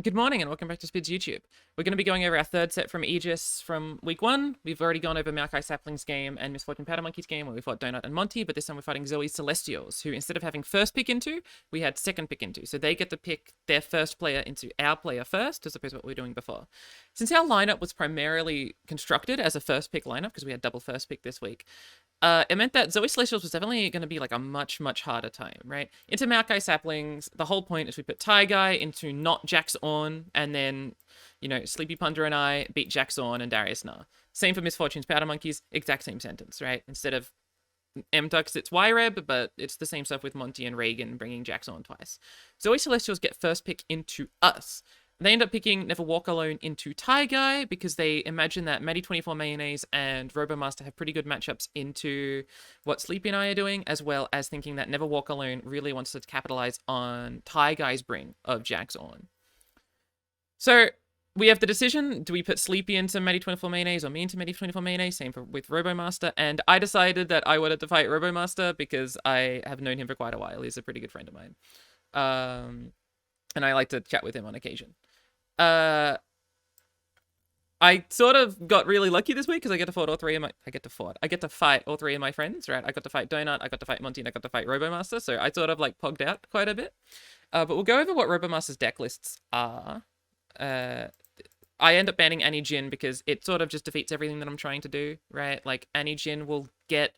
Good morning and welcome back to Spidz YouTube. We're going to be going over our third set from Aegis from week 1. We've already gone over Maokai Sapling's game and Misfortune Powder Monkey's game where we fought Donut and Monty, but this time we're fighting Zoe's Celestials, who instead of having first pick into, we had second pick into. So they get to pick their first player into our player first, as opposed to what we were doing before. Since our lineup was primarily constructed as a first pick lineup, because we had double first pick this week, it meant that Zoe Celestials was definitely going to be like a much harder time, right? Into Maokai Saplings, the whole point is we put Tai Guy into not Jax on, and then, Sleepy Ponder and I beat Jax on and Darius Nah. Same for Misfortune's Powder Monkeys, exact same sentence, right? Instead of M-Tux, it's Y-Reb, but it's the same stuff with Monty and Reagan bringing Jax on twice. Zoe Celestials get first pick into us. They end up picking Never Walk Alone into Tai Guy because they imagine that Maddie24 Mayonnaise and Robomaster have pretty good matchups into what Sleepy and I are doing, as well as thinking that Never Walk Alone really wants to capitalize on Tai Guy's bring of Jax on. So we have the decision, do we put Sleepy into Maddie24 Mayonnaise or me into Maddie24 Mayonnaise? Same with Robomaster. And I decided that I wanted to fight Robomaster because I have known him for quite a while. He's a pretty good friend of mine. And I like to chat with him on occasion. I sort of got really lucky this week because I get to fight all three of my I get to fight all three of my friends, right? I got to fight Donut, I got to fight Monty, and I got to fight Robomaster, so I sort of like pogged out quite a bit. But we'll go over what Robomaster's deck lists are. I end up banning Annie Jin because it sort of just defeats everything that I'm trying to do, right? Like Annie Jin will get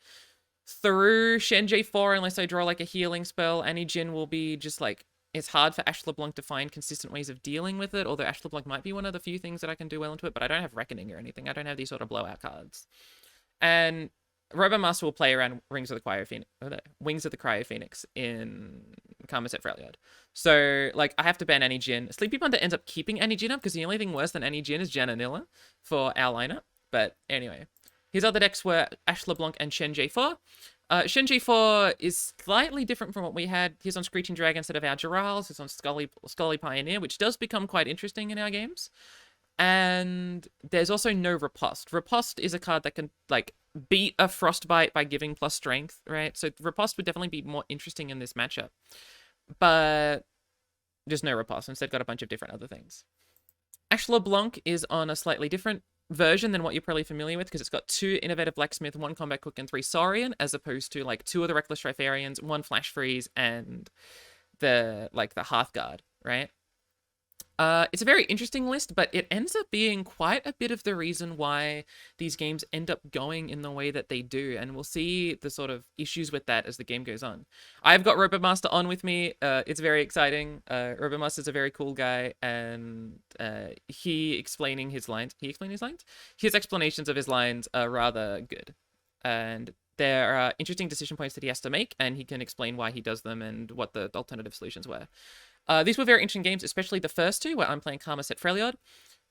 through Shen J4 unless I draw like a healing spell. Annie Jin will be just like, it's hard for Ashe LeBlanc to find consistent ways of dealing with it, although Ashe LeBlanc might be one of the few things that I can do well into it, but I don't have Reckoning or anything. I don't have these sort of blowout cards. And Robomaster will play around Wings of the Cryo Phoenix in Karma Sett Freljord. So, like, I have to ban Annie Jin. Sleepy Ponder ends up keeping Annie Jin up because the only thing worse than Annie Jin is Jananilla for our lineup. But anyway, his other decks were Ashe LeBlanc and Shen J4. Shen J4 is slightly different from what we had. He's on Screeching Dragon instead of our Girals. He's on Scully Pioneer, which does become quite interesting in our games. And there's also no Riposte. Riposte is a card that can, like, beat a Frostbite by giving plus strength, right? So Riposte would definitely be more interesting in this matchup. But just no Riposte. Instead, got a bunch of different other things. Ashe LeBlanc is on a slightly different version than what you're probably familiar with because it's got 2 Innovative Blacksmith, 1 Combat Cook, and 3 Saurian, as opposed to like 2 of the Reckless Trifarians, 1 Flash Freeze, and the Hearthguard, right? It's a very interesting list, but it ends up being quite a bit of the reason why these games end up going in the way that they do, and we'll see the sort of issues with that as the game goes on. I've got Robomaster on with me. It's very exciting. Robomaster's a very cool guy, and he explaining his lines. He explained his lines? His explanations of his lines are rather good, and there are interesting decision points that he has to make, and he can explain why he does them and what the alternative solutions were. These were very interesting games, especially the first 2, where I'm playing Karma Sett Freljord.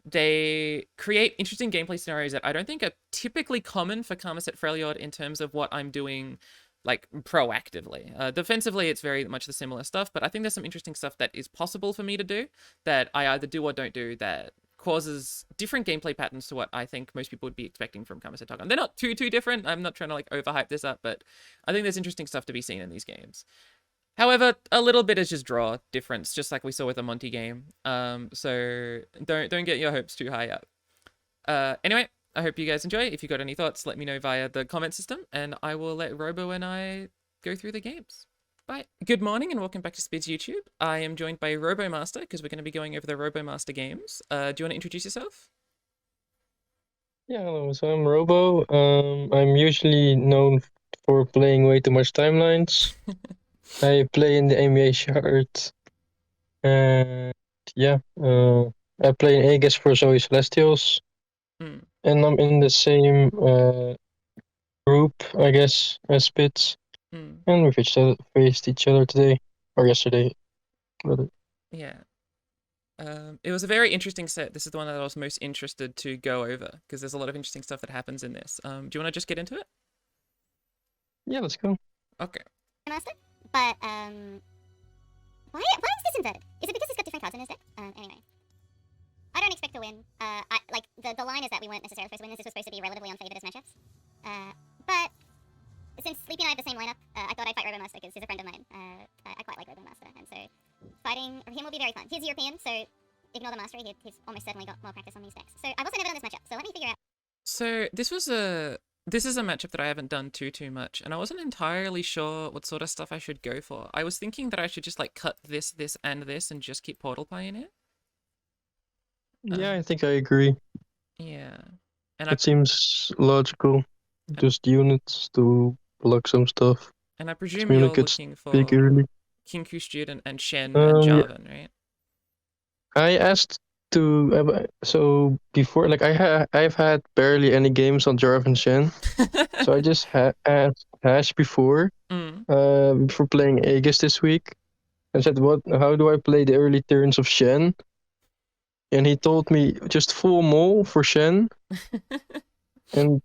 They create interesting gameplay scenarios that I don't think are typically common for Karma Sett Freljord in terms of what I'm doing, like, proactively. Defensively, it's very much the similar stuff, but I think there's some interesting stuff that is possible for me to do that I either do or don't do that causes different gameplay patterns to what I think most people would be expecting from Karma Sett Targon. They're not too different. I'm not trying to, like, overhype this up, but I think there's interesting stuff to be seen in these games. However, a little bit is just draw difference, just like we saw with the Monty game. So don't get your hopes too high up. Anyway, I hope you guys enjoy. If you got any thoughts, let me know via the comment system, and I will let Robo and I go through the games. Bye. Good morning and welcome back to Spidz YouTube. I am joined by Robomaster because we're going to be going over the Robomaster games. Do you want to introduce yourself? Yeah, hello. So I'm Robo. I'm usually known for playing way too much timelines. I play in the NBA chart. And yeah, I play in Aegis for Zoe Celestials. Mm. And I'm in the same group, I guess, as Spitz. Mm. And we faced each other today, or yesterday. Rather. Yeah. It was a very interesting set. This is the one that I was most interested to go over because there's a lot of interesting stuff that happens in this. Do you want to just get into it? Yeah, let's go. Okay. Master, but why is this inverted? Is it because he's got different cards in his deck? Anyway, I don't expect to win. The line is that we weren't necessarily supposed to win this. This was supposed to be relatively unfavored as matchups. But since Sleepy and I have the same lineup, I thought I'd fight Robomaster because he's a friend of mine. I quite like Robomaster, and so fighting him will be very fun. He's European, so ignore the mastery, he's almost certainly got more practice on these decks. So I've also never done this matchup, so let me figure out. So this is a matchup that I haven't done too much, and I wasn't entirely sure what sort of stuff I should go for. I was thinking that I should just like cut this, and this, and just keep Portal Pioneer. Yeah, I think I agree. Yeah, and It seems logical. Just units to block some stuff. I presume Unit you're gets looking big for early. Kinku Student and Shen and Yeah. Jarvan, right? I asked to so before, like I've had barely any games on Jarvan Shen, so I just asked Ashe before before playing Aegis this week. I said, how do I play the early turns of Shen? And he told me just full mole for Shen and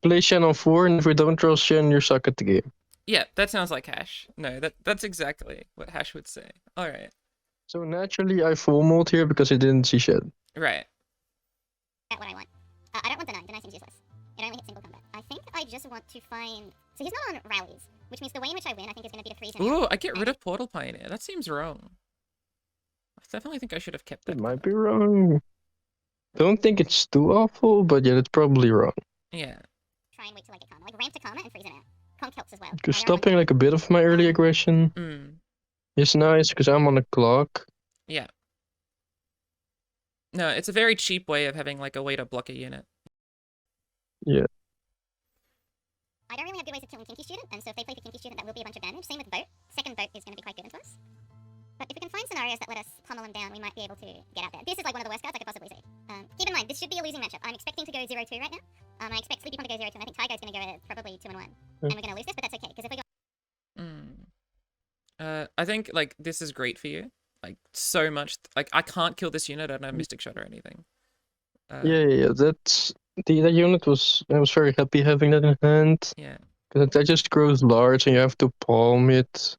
play Shen on 4, and if we don't draw Shen, you're suck at the game. Yeah, that sounds like Hash. No, that's exactly what Hash would say. All right. So naturally, I full mold here because I didn't see Shen. Right. What I want. I don't want the 9. The 9 seems useless. It only hits single combat. I think I just want to find. So he's not on rallies, which means the way in which I win, I think, is going to be to 3s and Ooh, out. I get rid of Portal Pioneer. That seems wrong. I definitely think I should have kept that. It might be wrong. Don't think it's too awful, but yeah, it's probably wrong. Yeah. Try and wait till I get karma. Like ramp to karma and freeze him out. Conk helps as well. Because stopping like a bit of my early aggression is nice because I'm on the clock. Yeah. No, it's a very cheap way of having like a way to block a unit. Yeah. I don't really have good ways of killing Kinky Student, and so if they play for Kinky Student, that will be a bunch of damage. Same with Boat. Second Boat is going to be quite good into us. But if we can find scenarios that let us pummel them down, we might be able to get out there. This is like one of the worst cards I could possibly see. Keep in mind, this should be a losing matchup. I'm expecting to go 0-2 right now. I expect Sleepy Pond to go 0-2, and I think Tygo's going to go probably 2-1. And we're going to lose this, but that's okay, because if we go... I think like this is great for you. Like so much. Like I can't kill this unit. I don't have Mystic Shot or anything. Yeah. That's that unit was. I was very happy having that in hand. Yeah. Because that just grows large, and you have to palm it.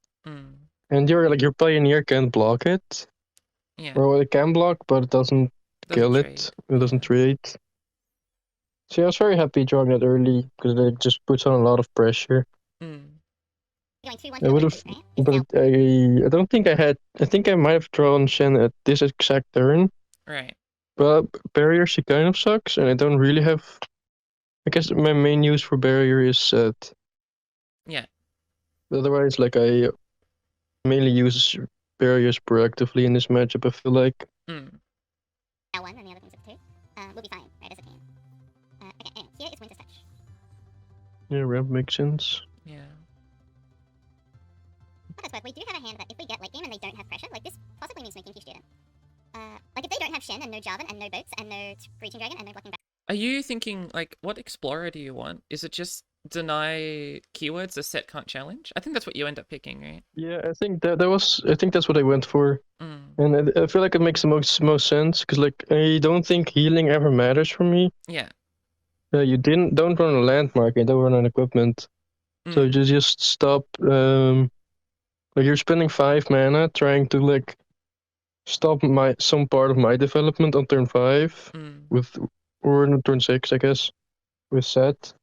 And your Pioneer can't block it. Yeah. Or it can block, but it doesn't kill trade. it. It doesn't trade. So yeah, I was very happy drawing that early because it just puts on a lot of pressure. Going 2-1 I would have, but I don't think I had. I think I might have drawn Shen at this exact turn. Right. But barrier, she kind of sucks, and I don't really have. I guess my main use for barrier is Sett. Yeah. Otherwise, like I mainly use barriers proactively in this matchup. I feel like. L1 and the other things at 2. We'll be fine, right, as a team. Okay, anyway, here is Winter's Touch. Yeah, ramp makes sense. Yeah. What else, we do have a hand that if we get late game and they don't have pressure, like this possibly means no Kinky Student. Like if they don't have Shen and no Jarvan and no Boats and no Breaching Dragon and no blocking back. Are you thinking like what Explorer do you want? Is it just deny keywords a Sett can't challenge? I think that's what you end up picking, right? Yeah, I think that was. I think that's what I went for, and I feel like it makes the most sense because like I don't think healing ever matters for me. Yeah. You don't run a landmark, you don't run an equipment, so you just stop. Like you're spending 5 mana trying to like stop some part of my development on turn 5 or on turn 6, I guess, with Sett.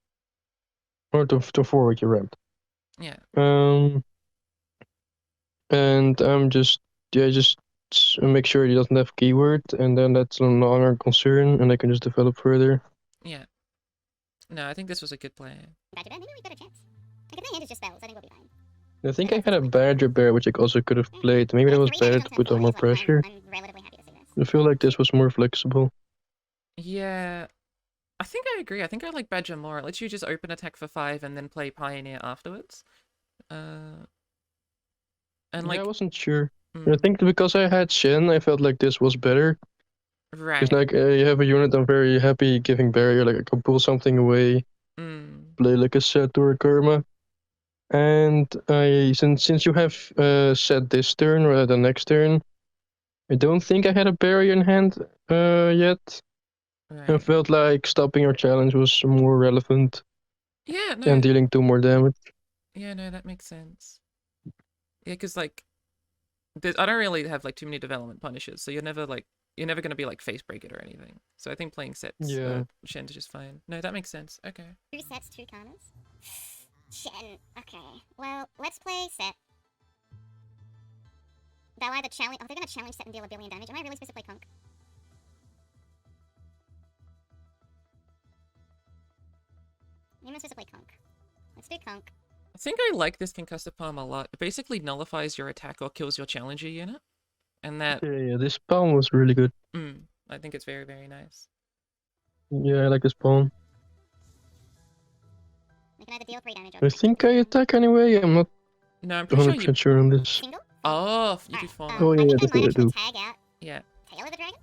Or to 4 with your ramp. Yeah. And I'm just make sure he doesn't have keyword, and then that's no longer a concern, and I can just develop further. Yeah. No, I think this was a good play. Badger Bear, maybe we've got a chance. Like if their hand is just spells, I think we'll be fine. I think I had a Badger Bear, which I also could have played. Maybe that was better to put on more pressure. I'm relatively happy to see this. I feel like this was more flexible. Yeah. I think I agree. I think I like Badger more. It lets you just open attack for 5 and then play Pioneer afterwards. And like yeah, I wasn't sure. I think because I had Shen, I felt like this was better. Right. It's like you have a unit, I'm very happy giving barrier. Like I can pull something away, play like a Sett or a Karma. And since you have Sett this turn or the next turn, I don't think I had a barrier in hand yet. Right. I felt like stopping your challenge was more relevant. Yeah, no. And dealing 2 more damage. Yeah, no, that makes sense. Yeah, because like, I don't really have like too many development punishes, so you're never gonna be like face break it or anything. So I think playing Setts, Shen's just fine. No, that makes sense. Okay. 2 Setts, 2 Karmas. Shen. Okay. Well, let's play Sett. they'll either challenge. Oh, they're gonna challenge Sett and deal a billion damage. Am I really supposed to play Conk? Maybe I'm supposed to play Conk. Let's do Conk. I think I like this concussive palm a lot. It basically nullifies your attack or kills your challenger unit. And that, Yeah, this palm was really good. I think it's very, very nice. Yeah, I like this palm. We can either deal 3 damage or... I think I attack anyway. I'm not No, I'm pretty sure 100% you... sure on this. Single? Oh, you do Alright, form. Oh, yeah, I think that's I might what I actually do. tag out Yeah. Tail of the Dragon.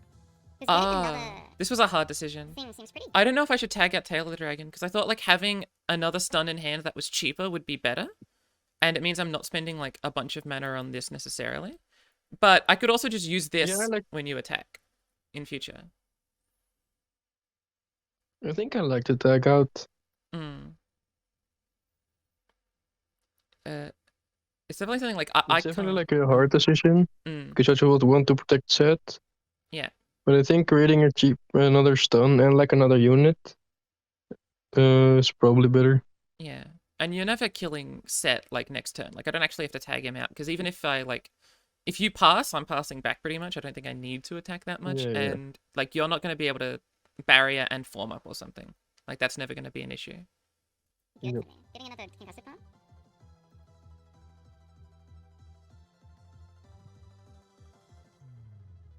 Because another This was a hard decision. thing seems pretty... I don't know if I should tag out Tail of the Dragon, because I thought like having another stun in hand that was cheaper would be better. And it means I'm not spending like a bunch of mana on this necessarily. But I could also just use this when you attack in future. I think I like to tag out. It's definitely something like It's definitely like a hard decision because you would want to protect Sett. Yeah. But I think creating another stun and like another unit is probably better. Yeah. And you're never killing Sett like next turn. Like I don't actually have to tag him out because even if I like, if you pass, I'm passing back pretty much. I don't think I need to attack that much. Yeah, and like you're not going to be able to barrier and form up or something. Like that's never going to be an issue. Good Yep. for me. Getting another concussive palm?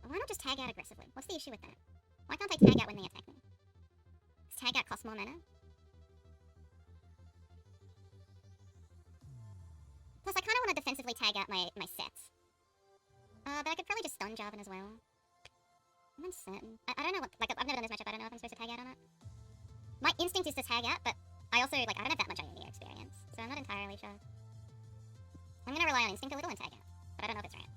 Why not just tag out aggressively? What's the issue with that? Why can't I tag out when they attack me? Does tag out cost more mana? Plus, I kind of want to defensively tag out my Sett. But I could probably just stun Jarvan as well. I'm uncertain. I don't know what... Like, I've never done this matchup. I don't know if I'm supposed to tag out or not. My instinct is to tag out, but I also, like, I don't have that much IODO experience, so I'm not entirely sure. I'm gonna rely on instinct a little and tag out, but I don't know if it's right.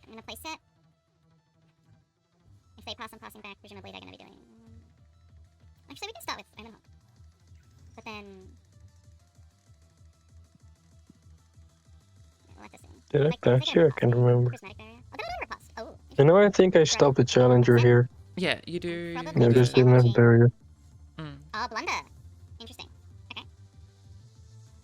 I'm gonna play Sett. If they pass, I'm passing back. Presumably they're gonna be doing... Actually, we can start with Omen Hawk. But then... Yeah, we'll have to see. Did I Like, pass here? I can't remember. Prismatic barrier. Oh, they don't riposte. Oh, You know, I think I stopped the challenger here. Yeah, you do. Probably Yeah, do just didn't have challenging. barrier. Oh, blunder. Interesting. Okay.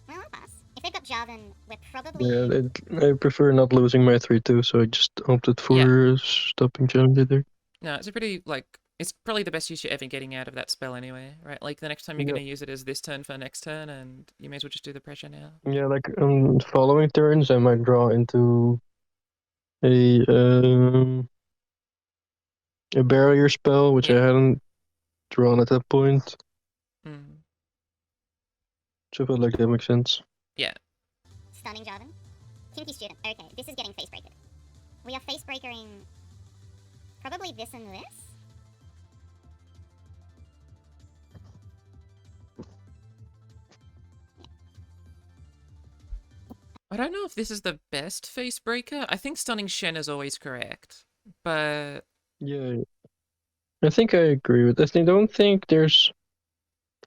Well, I'll pass. If they've got Jarvan, we're probably... Yeah, I prefer not losing my 3-2, so I just opted for stopping challenger there. No, it's a pretty, like, it's probably the best use you're ever getting out of that spell anyway, right? Like, the next time you're going to use it is this turn for next turn, and you may as well just do the pressure now. Yeah, like on following turns, I might draw into a barrier spell, which I hadn't drawn at that point. So I felt like that makes sense. Yeah. Stunning Jarvan. Kinky student. Okay, this is getting face breakered. We are face breakering probably this and this. I don't know if this is the best face breaker. I think stunning Shen is always correct, but... Yeah, I think I agree with this. I don't think there's...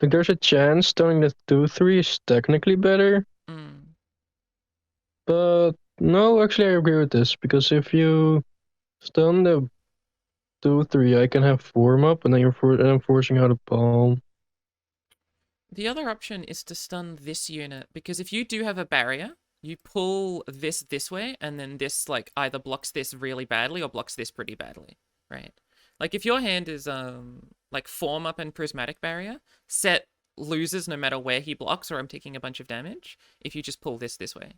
Like, there's a chance stunning the 2-3 is technically better. But no, actually I agree with this, because if you stun the 2-3, I can have form up, and then I'm forcing out a palm. The other option is to stun this unit, because if you do have a barrier, you pull this way, and then this, like, either blocks this really badly or blocks this pretty badly, right? Like, if your hand is, like, form up and prismatic barrier, Sett loses no matter where he blocks, or I'm taking a bunch of damage, if you just pull this way,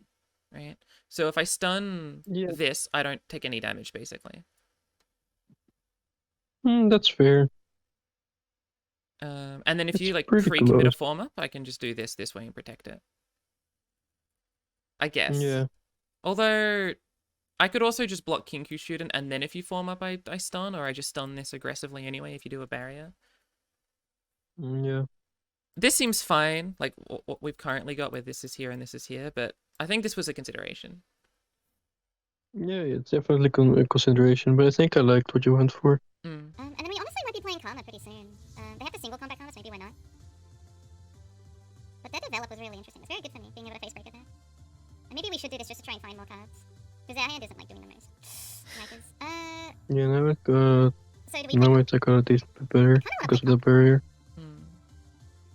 right? So if I stun this, I don't take any damage, basically. That's fair. And then if you, like, pretty pre-commit a close. form up, I can just do this way and protect it. I guess. Yeah. Although, I could also just block Kinku Student, and then if you form up, I stun, or I just stun this aggressively anyway if you do a barrier. Yeah. This seems fine, like what we've currently got, where this is here and this is here, but I think this was a consideration. Yeah, it's definitely a consideration, but I think I liked what you went for. And then we honestly might be playing Karma pretty soon. They have the single combat Karma, so maybe we're not. But their develop was really interesting. It's very good for me, being able to face break it there. And maybe we should do this just to try and find more cards. Because our hand isn't, like, doing the most. Yeah, now it got... So do we Now it's got a decent bit better because of the barrier.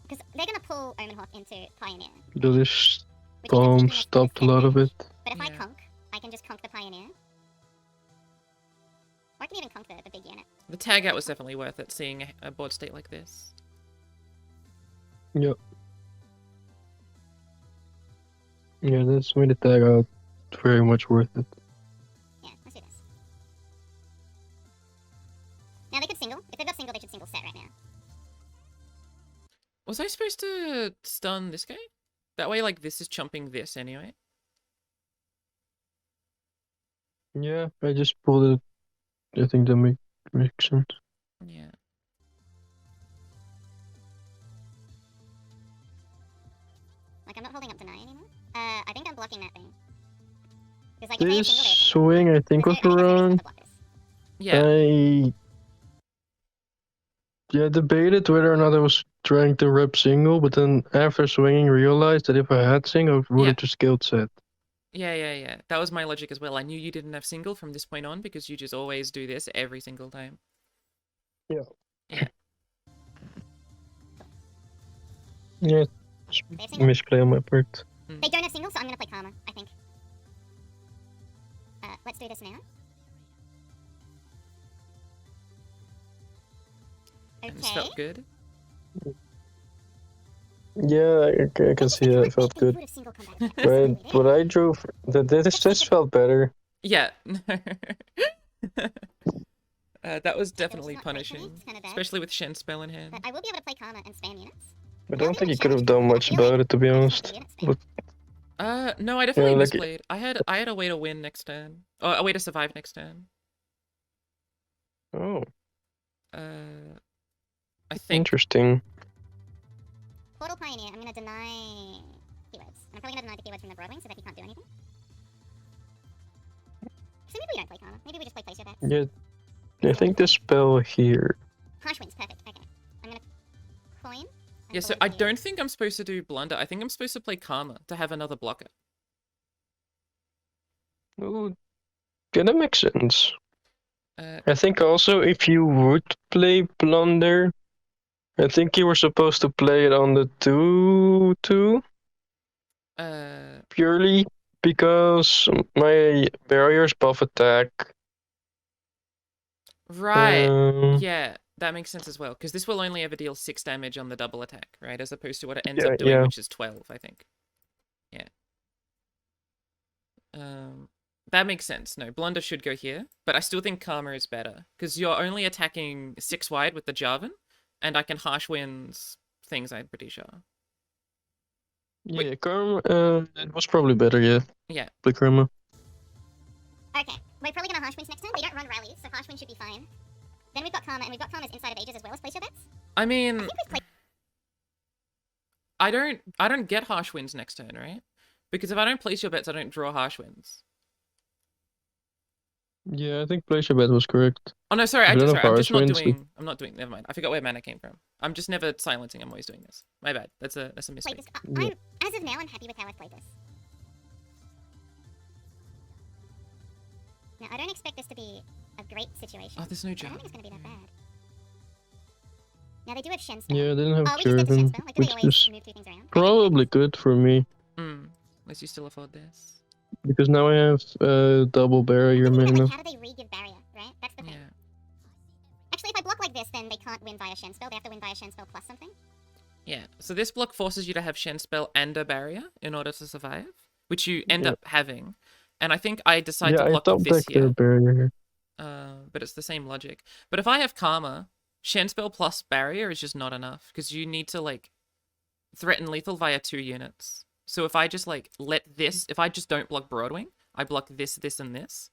Because they're going to pull Omen Hawk into into Pioneer. The list Which bomb ends up taking us stopped a lot of damage. it. But if I Yeah. conk, I can just conk the Pioneer. Or I can even conk the big unit. The tag out was definitely worth it, seeing a board state like this. Yep. Yeah, that's made the tag out very much worth it. Yeah, let's do this. Now they could single. If they've got single, they should single Sett right now. Was I supposed to stun this guy? That way, like, this is chumping this anyway. Yeah, I just pulled it. I think that makes sense. Yeah. Like, I'm not holding up deny anymore. I think I'm blocking that thing. Because, like, if they have This single, they have single. swing I think was I think that's wrong. the block this. Yeah. I debated whether or not I was trying to rep single, but then after swinging realized that if I had single, I would Yeah. have just killed Sett. Yeah. That was my logic as well. I knew you didn't have single from this point on because you just always do this every single time. Yeah. Yeah. Yeah, They have single? misplay on my part. They don't have single, so I'm gonna play Karma, I think. Let's do this now. And this Okay. felt good. Yeah, I can see that. It felt good. But what I drew, this felt better. Yeah. That was definitely not great for me, punishing. it's kinda bad. Especially with Shen spell in hand. But I will be able to play Karma and spam units. I don't think you could have done much about it, to be honest. But No, I definitely like- misplayed. I had a way to win next turn. Oh, a way to survive next turn. oh, I think. interesting. Portal Pioneer, I'm gonna deny keywords. And I'm probably gonna deny the keywords from the Broadwing so that he can't do anything. So maybe we don't play Karma. Maybe we just play Place Your Bets. Yeah, I think the spell here. Harsh Winds, perfect. Okay. I'm gonna coin. and Yeah, so pull I in here. don't think I'm supposed to do Blunder. I think I'm supposed to play Karma to have another blocker. Oh, yeah, that makes sense. Uh, I think also if you would play Blunder, I think you were supposed to play it on the 2-2 purely because my barriers buff attack. right. Yeah, that makes sense as well. Because this will only ever deal 6 damage on the double attack, right? As opposed to what it ends Yeah, up doing, yeah. which is 12, I think. Yeah. That makes sense. No, Blunder should go here. But I still think Karma is better. Because you're only attacking 6 wide with the Jarvan. And I can Harsh Winds things, I'm pretty sure. Yeah, Karma, it was probably better, yeah. Yeah. Play Karma. Okay. We're probably gonna Harsh Winds next turn. They don't run rallies, so Harsh Winds should be fine. Then we've got Karma, and we've got Karma's inside of Aegis as well as Place Your Bets. I I mean, think we've played. I don't get Harsh Winds next turn, right? Because if I don't place your bets, I don't draw Harsh Winds. Yeah, I think Place Your Bet was correct. Oh no, sorry, I don't know if I'm just Harsh not Winds doing. I'm not doing. Never mind. I forgot where mana came from. I'm just never silencing. I'm always doing this. My bad. That's a Played mistake. this. Yeah. As of now, I'm happy with how I've played this. Now, I don't expect this to be a great situation. Oh, there's no but I don't think it's Jarvan. gonna be that bad. Now they do have Shen spell. Yeah, I didn't have We just did the Shen Jarvan, spell. Like, do they which always is move 2 things around? probably good for me. Unless you still afford this. Because now I have double barrier Like, mana. how do they re-give barrier, right? That's the thing. Yeah. Actually, if I block like this, then they can't win via Shen spell. They have to win via Shen spell plus something. Yeah. So this block forces you to have Shen spell and a barrier in order to survive, which you end up having. And I think I decide Yeah, to I block double this deck the here. barrier here. But it's the same logic. But if I have Karma, Shen spell plus barrier is just not enough because you need to like threaten lethal via 2 units. So if I just like let this, if I just don't block Broadwing, I block this, this, and this,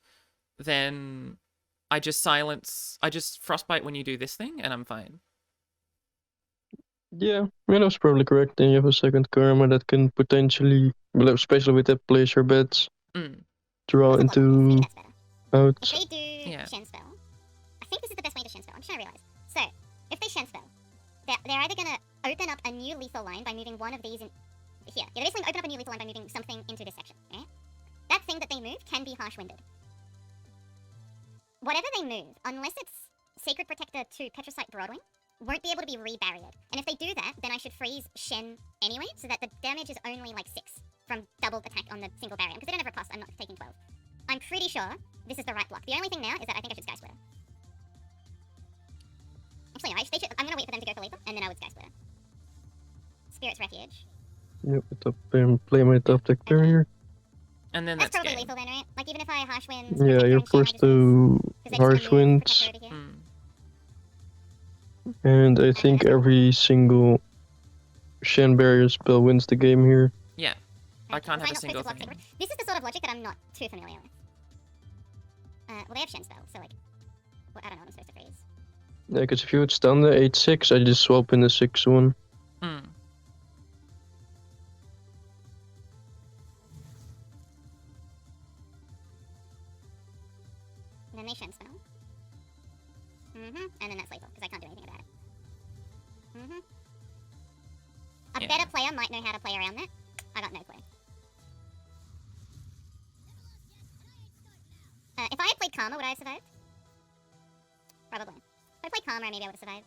then I just silence, I just frostbite when you do this thing, and I'm fine. Yeah, that was probably correct. Then you have a second Karma that can potentially, well, especially with that Place Your Bets, draw That's a block. Maybe into that's better. out. If they do Yeah. Shen spell, I think this is the best way to Shen spell. I'm just trying to realize. So, if they Shen spell, they're either gonna open up a new lethal line by moving one of these in here. Yeah, they're basically gonna open up a new lethal line by moving something into this section. Right? That thing that they move can be harsh winded. Whatever they move, unless it's Sacred Protector to Petricite Broadwing, won't be able to be re-barriered. And if they do that, then I should freeze Shen anyway, so that the damage is only like 6 from double attack on the single barrier. Because they don't have riposte, I'm not taking 12. I'm pretty sure this is the right block. The only thing now is that I think I should Sky Splitter. Actually, no, I'm gonna wait for them to go for lethal, and then I would Sky Splitter. Spirit's Refuge. Yep, play my top deck barrier. And then That's that's probably game. lethal then, right? Like, even if I harsh winds... Yeah, Protector, you're and Shen, I forced just lose, to 'cause they're just harsh gonna move winds. Protector over here. And I think every single Shen barrier spell wins the game here. Yeah. I Okay, can't so have a not single supposed to thing. block Sacred. This is the sort of logic that I'm not too familiar with. Well, they have Shen spell, so like... Well, I don't know what I'm supposed to freeze. Yeah, because if you would stun the 8/6, I just swap in the 6/1. Mm. And then they Shen spell. And then that's lethal, because I can't do anything about it. A Yeah. better player might know how to play around that. I got no clue. If I had played Karma, would I have survived? Probably. If I played Karma, maybe I would have survived.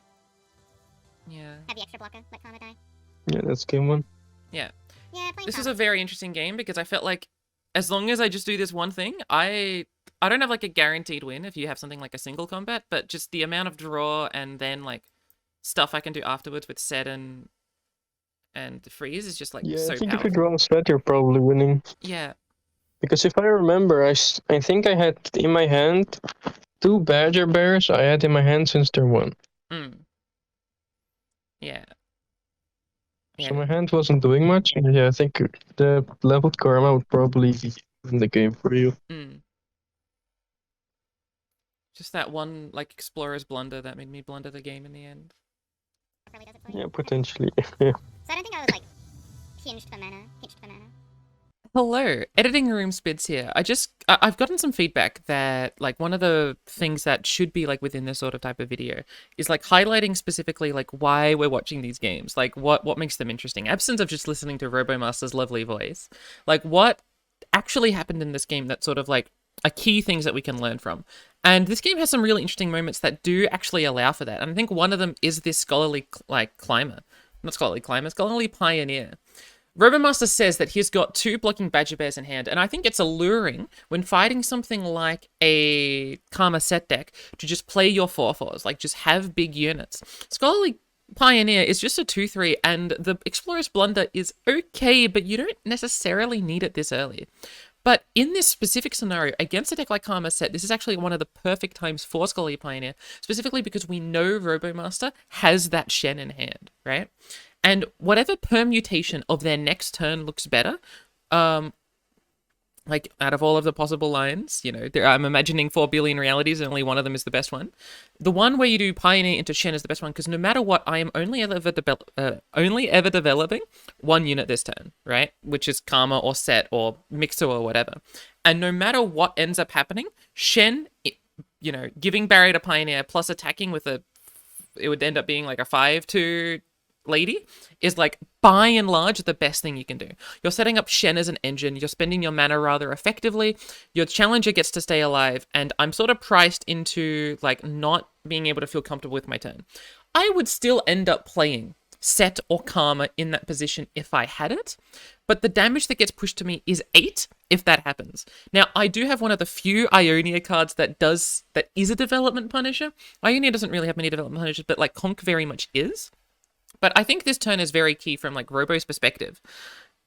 Yeah. Have the extra blocker, let Karma die. Yeah, that's game 1. Yeah, playing This was Karma. a very interesting game because I felt like as long as I just do this one thing, I don't have like a guaranteed win if you have something like a single combat, but just the amount of draw and then like stuff I can do afterwards with Sett and the freeze is just like Yeah, so I think powerful. if you draw a Sett, you're probably winning. Yeah. Because if I remember, I think I had in my hand 2 Badger Bears I had in my hand since turn 1. Mm. Yeah. So my hand wasn't doing much. And yeah, I think the leveled Karma would probably win the game for you. Mm. Just that one like explorer's blunder that made me blunder the game in the end. Probably does it for you. Yeah, potentially. So I don't think I was like hinged for mana. Hello, editing room Spidz here. I've gotten some feedback that like one of the things that should be like within this sort of type of video is like highlighting specifically like why we're watching these games, like what makes them interesting. Absence of just listening to Robomaster's lovely voice, like what actually happened in this game that sort of like are key things that we can learn from. And this game has some really interesting moments that do actually allow for that. And I think one of them is this scholarly scholarly pioneer. Robomaster says that he's got 2 blocking Badger Bears in hand, and I think it's alluring when fighting something like a Karma Sett deck to just play your 4/4s, like just have big units. Scholarly Pioneer is just a 2/3, and the Explorer's Blunder is okay, but you don't necessarily need it this early. But in this specific scenario, against a deck like Karma Sett, this is actually one of the perfect times for Scholarly Pioneer, specifically because we know Robomaster has that Shen in hand, right? And whatever permutation of their next turn looks better, like out of all of the possible lines, you know, I'm imagining 4 billion realities and only one of them is the best one. The one where you do Pioneer into Shen is the best one because no matter what, I am only ever developing 1 unit this turn, right? Which is Karma or Sett or Mixer or whatever. And no matter what ends up happening, Shen, you know, giving barrier to Pioneer plus attacking with it would end up being like a 5/2 lady is like by and large the best thing you can do. You're setting up Shen as an engine, you're spending your mana rather effectively, your challenger gets to stay alive, and I'm sort of priced into like not being able to feel comfortable with my turn. I would still end up playing Sett or Karma in that position if I had it, but the damage that gets pushed to me is 8 if that happens. Now, I do have one of the few Ionia cards that is a development punisher. Ionia doesn't really have many development punishers, but like Conk very much is. But I think this turn is very key from like Robo's perspective.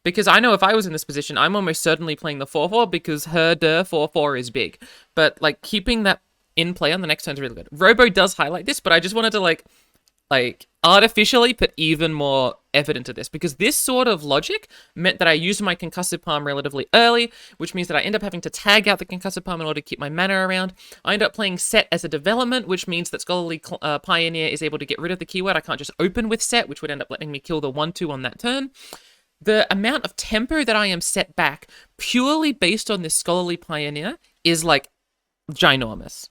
Because I know if I was in this position, I'm almost certainly playing the 4/4 because her 4/4 is big. But like keeping that in play on the next turn is really good. Robo does highlight this, but I just wanted to like artificially put even more effort into this because this sort of logic meant that I used my concussive palm relatively early, which means that I end up having to tag out the concussive palm in order to keep my mana around. I end up playing Sett as a development, which means that Scholarly Pioneer is able to get rid of the keyword. I can't just open with Sett, which would end up letting me kill the 1/2 on that turn. The amount of tempo that I am set back purely based on this Scholarly Pioneer is like ginormous.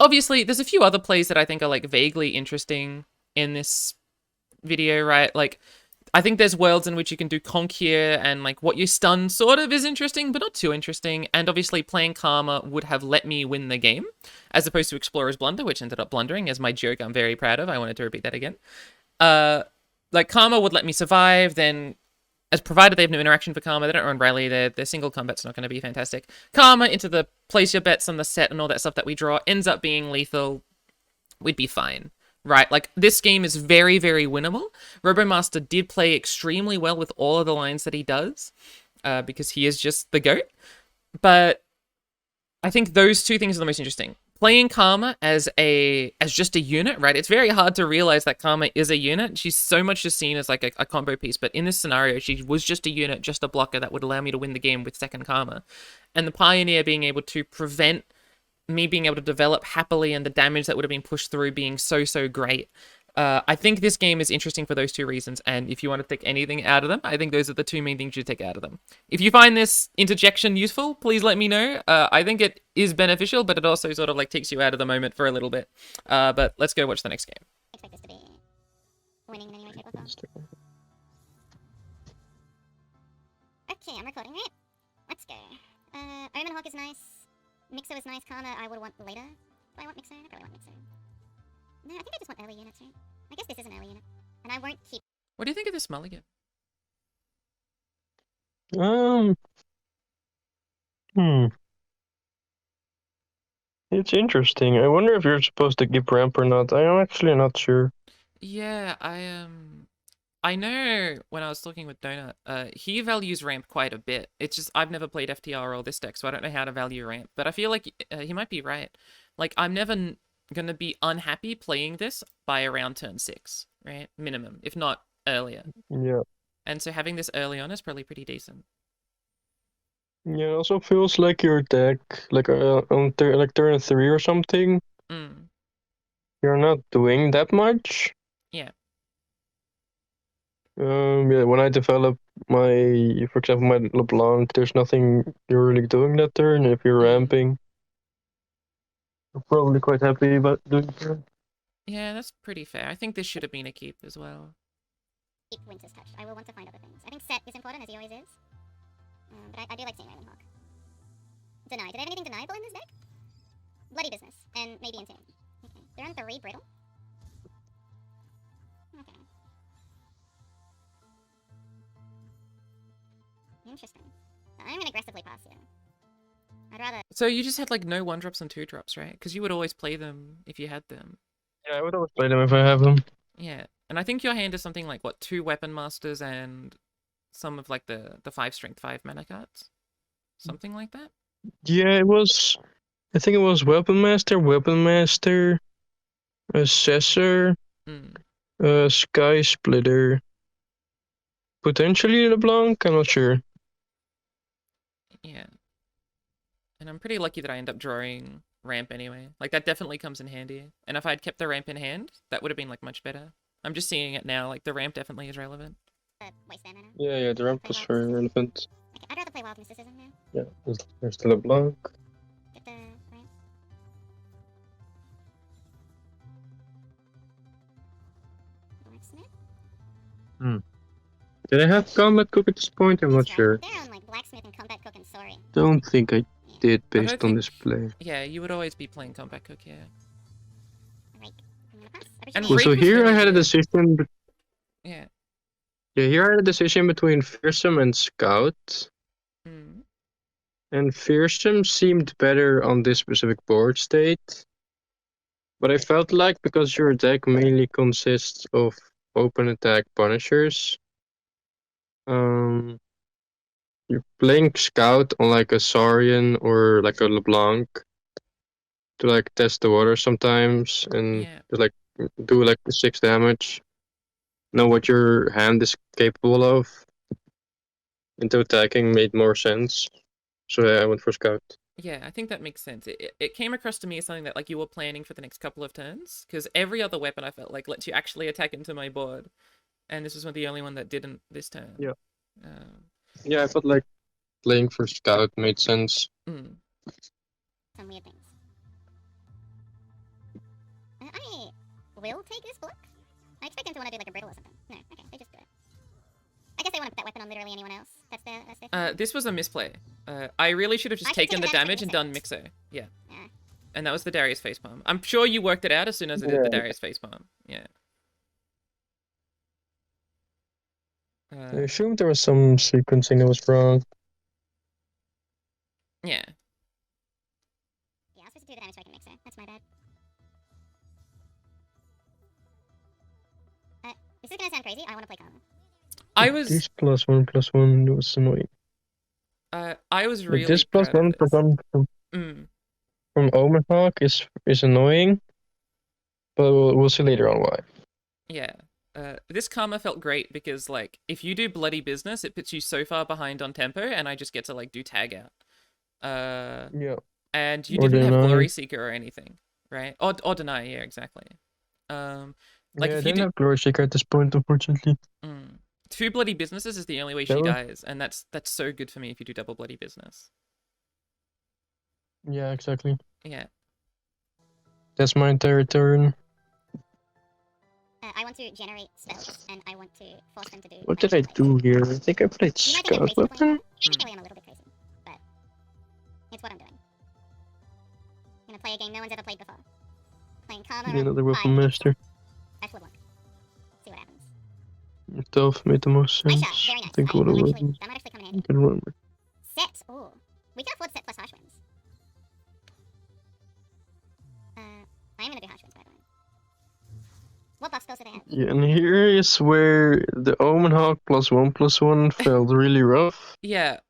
Obviously, there's a few other plays that I think are like vaguely interesting in this video, right? Like, I think there's worlds in which you can do conk here, and like what you stun sort of is interesting, but not too interesting. And obviously playing Karma would have let me win the game, as opposed to Explorer's Blunder, which ended up blundering, as my joke I'm very proud of. I wanted to repeat that again. Like Karma would let me survive, then as provided they have no interaction for Karma, they don't run rally, their single combat's not going to be fantastic. Karma into the place your bets on the Sett and all that stuff that we draw ends up being lethal. We'd be fine. Right, like, this game is very, very winnable. Robomaster did play extremely well with all of the lines that he does, because he is just the GOAT. But I think those two things are the most interesting. Playing Karma as just a unit, right? It's very hard to realize that Karma is a unit. She's so much just seen as like a combo piece, but in this scenario, she was just a unit, just a blocker that would allow me to win the game with second Karma. And the Pioneer being able to prevent me being able to develop happily and the damage that would have been pushed through being so great. I think this game is interesting for those two reasons, and if you want to take anything out of them, I think those are the two main things you take out of them. If you find this interjection useful, please let me know. I think it is beneficial, but it also sort of like takes you out of the moment for a little bit. But let's go watch the next game. Expect this to be winning in any way, shape, or form. Okay, I'm recording, right? Let's go. Omen Hawk is nice. Mixo is nice. Karma I would want later. Do I want Mixo? I probably want Mixo. No, I think I just want early units, right? I guess this is an early unit. And I won't keep... What do you think of this mulligan? It's interesting. I wonder if you're supposed to keep ramp or not. I'm actually not sure. Yeah, I know when I was talking with Donut, he values ramp quite a bit. It's just I've never played FTR or this deck, so I don't know how to value ramp. But I feel like he might be right. Like, I'm never gonna be unhappy playing this by around turn 6, right? Minimum, if not earlier. Yeah. And so having this early on is probably pretty decent. Yeah, it also feels like your deck, like on turn 3 or something, you're not doing that much. Yeah. Yeah, when I develop my, for example, my LeBlanc, there's nothing you're really doing that turn. If you're ramping, you're probably quite happy about doing that. Yeah, that's pretty fair. I think this should have been a keep as well. Keep Winter's Touch. I will want to find other things. I think Sett is important, as he always is. But I do like seeing Omen Hawk. Deny. Do they have anything deniable in this deck? Bloody Business. And maybe Insane. Okay. They're on 3 Brittle. Okay. Interesting. I'm gonna aggressively pass here. I'd rather... So you just had like no 1-drops and 2-drops, right? Because you would always play them if you had them. Yeah, I would always play them if I have them. Yeah. And I think your hand is something like, what, 2 Weapon Masters and some of like the 5 Strength 5 mana cards? Something like that? Yeah, it was... I think it was Weaponmaster, Assessor, Sky Splitter, potentially LeBlanc, I'm not sure. Yeah. And I'm pretty lucky that I end up drawing ramp anyway. Like, that definitely comes in handy. And if I'd kept the ramp in hand, that would have been like much better. I'm just seeing it now, like the ramp definitely is relevant. Waste their mana. Yeah, the ramp was very relevant. Okay, I'd rather play Wild Mysticism now. Yeah, there's the LeBlanc. Get the ramp. Blacksmith? Did I have Combat Cook at this point? I'm not sure. They're on like Blacksmith and Combat Cook and Sorry. Don't think I did based on think- this play. Yeah, you would always be playing Combat Cook, yeah. Rake. I'm gonna pass. And Cool, so Rake was here I really had a good. decision. Yeah. Yeah, here I had a decision between Fearsome and Scout. And Fearsome seemed better on this specific board state. But I felt like because your deck mainly consists of open attack punishers, you're playing Scout on like a Saurian or like a LeBlanc to like test the water sometimes and to like do like 6 damage. Know what your hand is capable of. Into attacking made more sense. So yeah, I went for Scout. Yeah, I think that makes sense. It came across to me as something that like you were planning for the next couple of turns, because every other weapon I felt like lets you actually attack into my board, and this was the only one that didn't this turn. Yeah. Yeah, I felt like playing for Scout made sense. Some weird things. I will take this block. I expect him to want to do like a brittle or something. No, okay, they just do it. guess they want to put that weapon on literally anyone else. That's their thing. This was a misplay. I really should have just I should've taken the taken damage and done Mixer. Mixo. Yeah. Yeah. And that was the Darius facepalm. I'm sure you worked it out as soon as I did the Yeah. Darius facepalm. Yeah. I assumed there was some sequencing that was wrong. Yeah. Yeah, I was supposed to do the damage so I can Mixer. That's my bad. This is gonna sound crazy. I want to play Karma. I was This +1/+1 was annoying. I was Like, really this proud of this. +1/+1 from Omen Hawk is annoying, but we'll see later on why. Yeah. This Karma felt great because, like, if you do bloody business, it puts you so far behind on tempo, and I just get to, like, do tag out. Yeah. And you Or didn't have deny. Glory Seeker or anything, right? Or deny, yeah, exactly. Like, Yeah, I if you didn't do... have Glory Seeker at this point, unfortunately. 2 bloody businesses is the only way she Double? dies, and that's so good for me if you do double bloody business. Yeah, exactly. Yeah. That's my entire turn. I want to generate spells, and I want to force them to do. What did I do here? I think I played You might think I'm Scout crazy for playing Weapon. that. Actually, I'm a little bit crazy, but it's what I'm doing. I'm gonna play a game no one's ever played before. Playing Karma. Yeah, another on Robomaster. Ashe LeBlanc. See what happens. Tough made the most sense. Ashe, very nice. I think I what it will was. actually, that might actually come in I handy. can remember. Sett. Oh, we can afford Sett plus harsh winds. I am gonna do harsh winds, by the way. What buff spells do they have? Yeah, and here is where the Omen Hawk +1/+1 felt really rough. Yeah.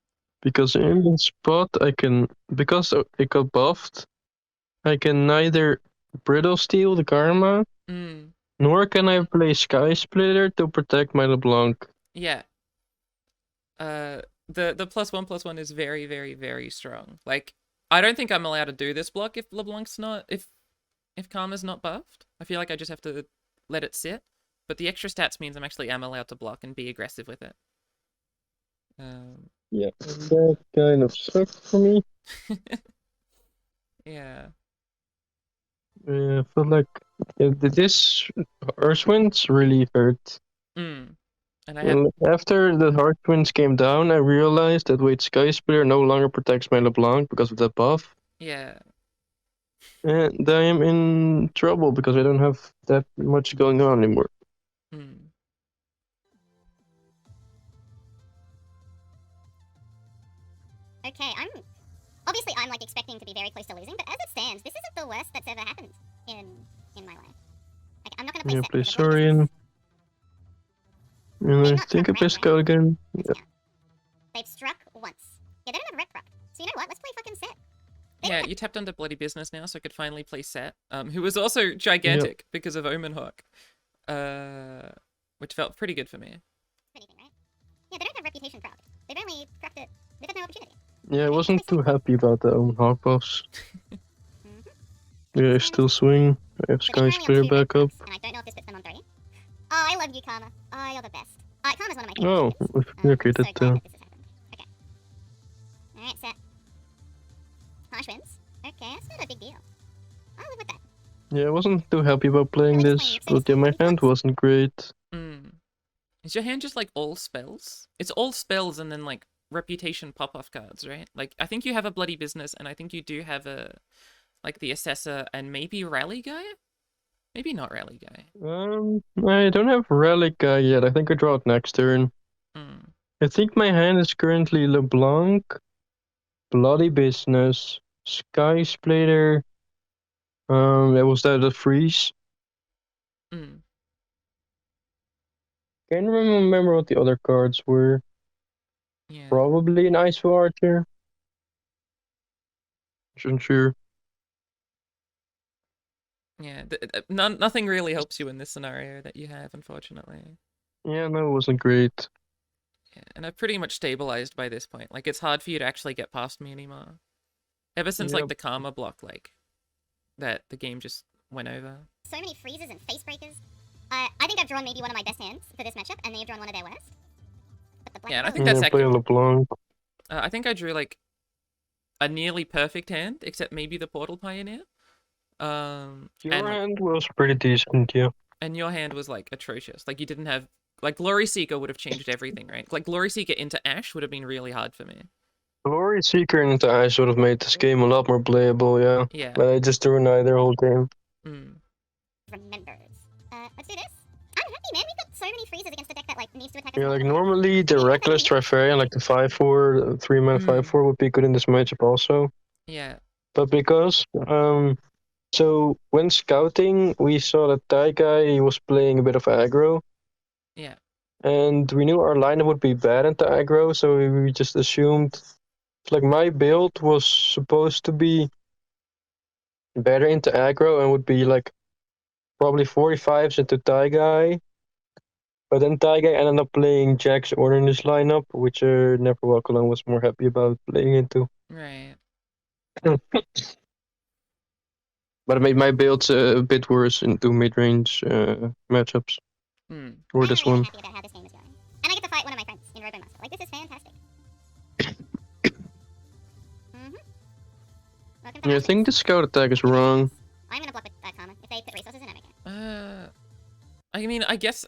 Because in the spot I can, because it got buffed, I can neither Brittle Steel the Karma, nor can I play Sky Splitter to protect my LeBlanc. Yeah. The +1/+1 is very, very, very strong. Like, I don't think I'm allowed to do this block if LeBlanc's not, if Karma's not buffed. I feel like I just have to let it sit. But the extra stats means I'm actually allowed to block and be aggressive with it. Yeah, that kind of sucked for me. Yeah. I felt like this Earthwinds really hurt. And I have... After the Hearthwinds came down, I realized that wait, Sky Splitter no longer protects my LeBlanc because of that buff. Yeah. And I am in trouble because I don't have that much going on anymore. Okay, I'm like expecting to be very close to losing, but as it stands, this isn't the worst that's ever happened in my life. Like, I'm not gonna play Yeah, Sett play because of blood Saurian. business. And They've I not think I struck play rep, Scout right? again. Yeah. They've struck once. Yeah, they don't have rep proc. So you know what? Let's play fucking Sett. Yeah, you tapped under bloody business now, so I could finally play Sett, who was also gigantic because of Omen Hawk, which felt pretty good for me. Anything, right? Yeah, they don't have reputation proc. They've only cracked it. They've had no opportunity. Yeah, I wasn't too happy about the Omen Hawk buffs. Yeah, I still swing. I have Sky Splitter back up. And I don't know if this puts them on 3. Oh, I love you, Karma. Oh, you're the best. Karma's one of my favorite Oh, champions. okay, I'm so that glad that this has happened. Okay. Alright, Sett. Harsh wins. Okay, that's not a big deal. I'll live with that. Yeah, I wasn't too happy about playing this, but yeah, my hand wasn't great. Is your hand just like all spells? It's all spells and then like reputation pop-off cards, right? Like, I think you have a bloody business, and I think you do have a, like, the assessor and maybe rally guy? Maybe not rally guy. I don't have rally guy yet. I think I draw it next turn. I think my hand is currently LeBlanc, bloody business, Sky Splitter. Was that a freeze? Can't remember what the other cards were. Yeah. Probably an Iceful Archer. Not sure. Yeah, nothing really helps you in this scenario that you have, unfortunately. Yeah, no, it wasn't great. Yeah, and I've pretty much stabilized by this point. Like, it's hard for you to actually get past me anymore. Ever since, like, the Karma block, like, that the game just went over. So many freezes and face breakers. I think I've drawn maybe one of my best hands for this matchup, and they've drawn one of their worst. But the black Yeah, and I think that's play accurate. LeBlanc. I think I drew, like, a nearly perfect hand, except maybe the Portal Pioneer. Your hand was pretty decent, yeah. And your hand was, like, atrocious. Like, you didn't have like Glory Seeker would have changed everything, right? Like Glory Seeker into Ashe would have been really hard for me. Glory Seeker into Ashe would have made this game a lot more playable, yeah. Yeah. But I just threw neither whole game. Remembers. Let's do this. I'm happy, man. We've got so many freezes against the deck that like needs to attack us. Yeah, like normally the Reckless Trifarian, like the 5/4, 3-mana 5/4 would be good in this matchup also. Yeah. But because, so when scouting, we saw that guy, he was playing a bit of aggro. Yeah. And we knew our lineup would be bad into aggro, so we just assumed, like my build was supposed to be better into aggro and would be like probably 45s into Guy. But then Guy ended up playing Jack's Order in this lineup, which Neverwalk was more happy about playing into. Right. But it made my builds a bit worse into mid-range matchups. Or this I'm really one. happy about how this game is going. And I get to fight one of my friends in Robomaster. Like, this is fantastic. Welcome to Yeah, I Ashe. think the scout attack is wrong. I'm gonna block with Karma. If they put resources in, I'm okay. I mean, I guess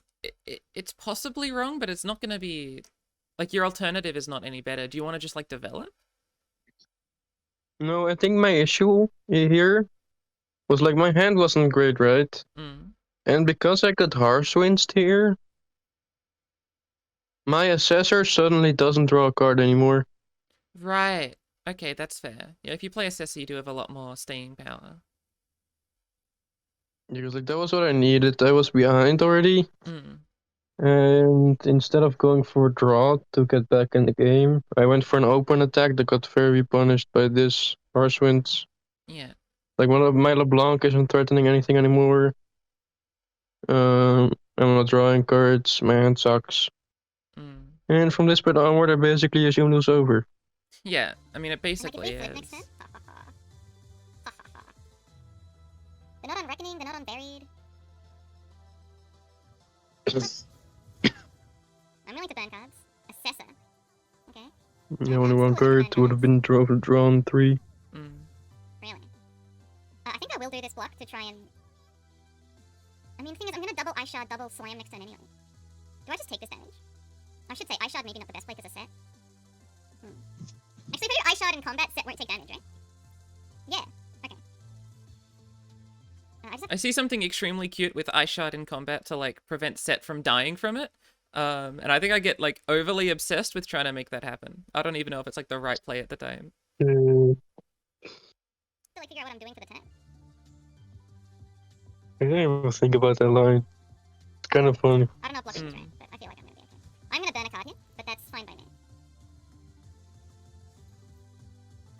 it's possibly wrong, but it's not going to be like your alternative is not any better. Do you want to just like develop? No, I think my issue here was like my hand wasn't great, right? And because I got harsh winced here, my assessor suddenly doesn't draw a card anymore. Right. Okay, that's fair. Yeah, if you play Assessor, you do have a lot more staying power. Because like that was what I needed. I was behind already. And instead of going for a draw to get back in the game, I went for an open attack that got very punished by this harsh winds. Yeah. Like one of my LeBlanc isn't threatening anything anymore. I'm not drawing cards. My hand sucks. And from this point onward, I basically assumed it was over. Yeah, I mean, it Am I basically gonna flip is. next turn? They're not on Reckoning, they're not on Buried. I'm willing to burn cards. Assessor. Okay. Yeah, only one card would have been drawn 3. Really? I think I will do this block to try and... I mean, the thing is, I'm gonna double Ice Shard, double Slam next turn anyway. Do I just take this damage? I should say Ice Shard maybe not the best play because of Sett. Actually, if I do Ice Shard in combat, Sett won't take damage, right? Yeah. Okay. I see something extremely cute with Ice Shard in combat to like prevent Sett from dying from it. And I think I get like overly obsessed with trying to make that happen. I don't even know if it's like the right play at the time. To like figure out what I'm doing for the turn. I didn't even think about that line. It's kind of funny. I don't know if blocking is right, but I feel like I'm gonna be okay. I'm gonna burn a card here, but that's fine by me.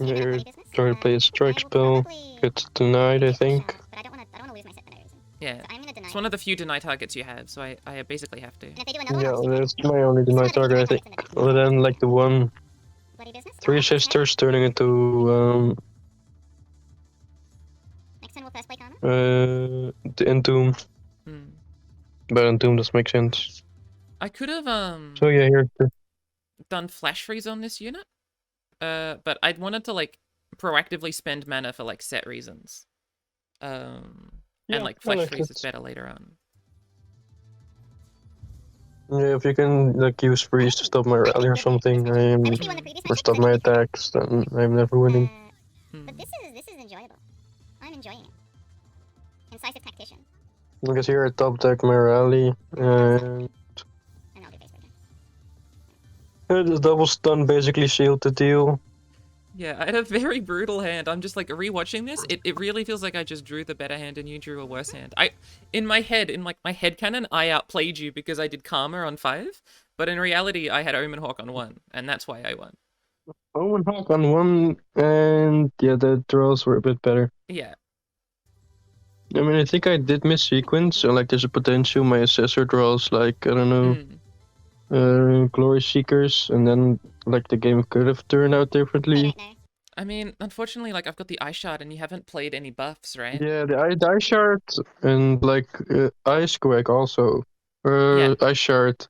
Yeah, you're trying to play a strike spell. Gets denied, I think. But I don't wanna lose my Sett for no reason. Yeah. So I'm gonna deny It's one of the few deny targets you have, so I basically have to. And if they do another one, I'll Yeah, just that's my only deny target, I think. Other than like the one bloody business. Three Sisters turning into Next turn we'll first play Karma. the Entomb. But Entomb does make sense. I could have So yeah, here. done Flash Freeze on this unit. But I'd wanted to like proactively spend mana for like set reasons. And like Flash Freeze is better later on. Yeah, if you can like use freeze to stop my rally or something, or stop my attacks, then I'm never winning. But this is enjoyable. I'm enjoying it. Incisive Tactician. Because here I top deck my rally, and I'll do face this double stun basically sealed the deal. Yeah, I had a very brutal hand. I'm just like rewatching this. It really feels like I just drew the better hand and you drew a worse hand. In my head, in like my headcanon, I outplayed you because I did Karma on 5, but in reality, I had Omen Hawk on 1, and that's why I won. Omen Hawk on 1, and yeah, the draws were a bit better. Yeah. I mean, I think I did miss sequence, so like there's a potential my assessor draws like, I don't know, Glory Seekers, and then like the game could have turned out differently. I mean, unfortunately, like I've got the Ice Shard and you haven't played any buffs, right? Yeah, the Ice Shard and like Ice Quake also, Ice Shard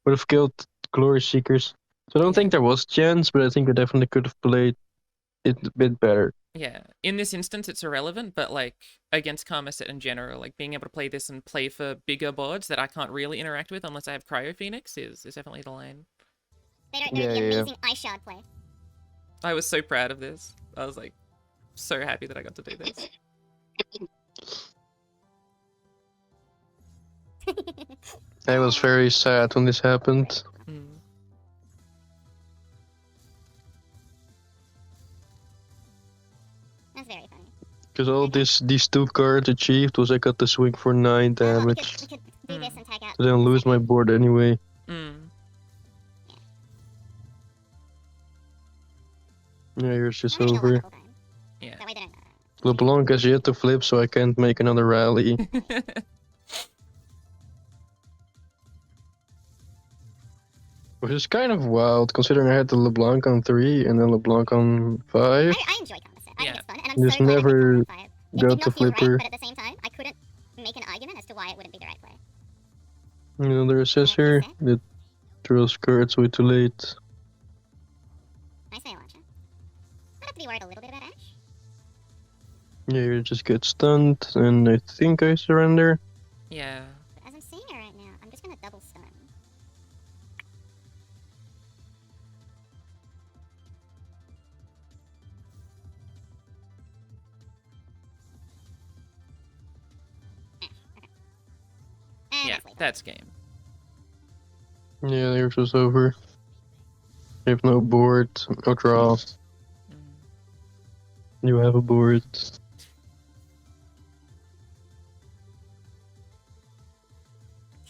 would have killed Glory Seekers. So I don't think there was chance, but I think I definitely could have played it a bit better. Yeah, in this instance, it's irrelevant, but like against Karma Set in general, like being able to play this and play for bigger boards that I can't really interact with unless I have Cryo Phoenix is definitely the lane. They don't know Yeah, the yeah. amazing Ice Shard play. I was so proud of this. I was like so happy that I got to do this. I was very sad when this happened. Mm. That's very funny. Because all these 2 cards achieved was I got the swing for 9 Well, we damage. could do this and tag out. So then lose my board anyway. Mm. Yeah, here's just I'm gonna go over. one time. Yeah. That way they don't. LeBlanc has yet to flip, so I can't make another rally. Which is kind of wild, considering I had the LeBlanc on 3 and then LeBlanc on 5. I enjoy Karma Set. I Yeah. think it's fun, and I'm Just so glad never I picked Karma 5. It got did the not feel flipper. right, but at the same time, I couldn't make an argument as to why it wouldn't be the right play. Another assessor that throws cards way too late. I say Elijah. I'd have to be worried a little bit about Ashe. Yeah, you just get stunned, and I think I surrender. Yeah. But as I'm seeing her right now, I'm just gonna double stun. Ashe, okay. And Yeah, it's lethal. that's game. Yeah, yours was over. You have no board, no draw. Mm. You have a board.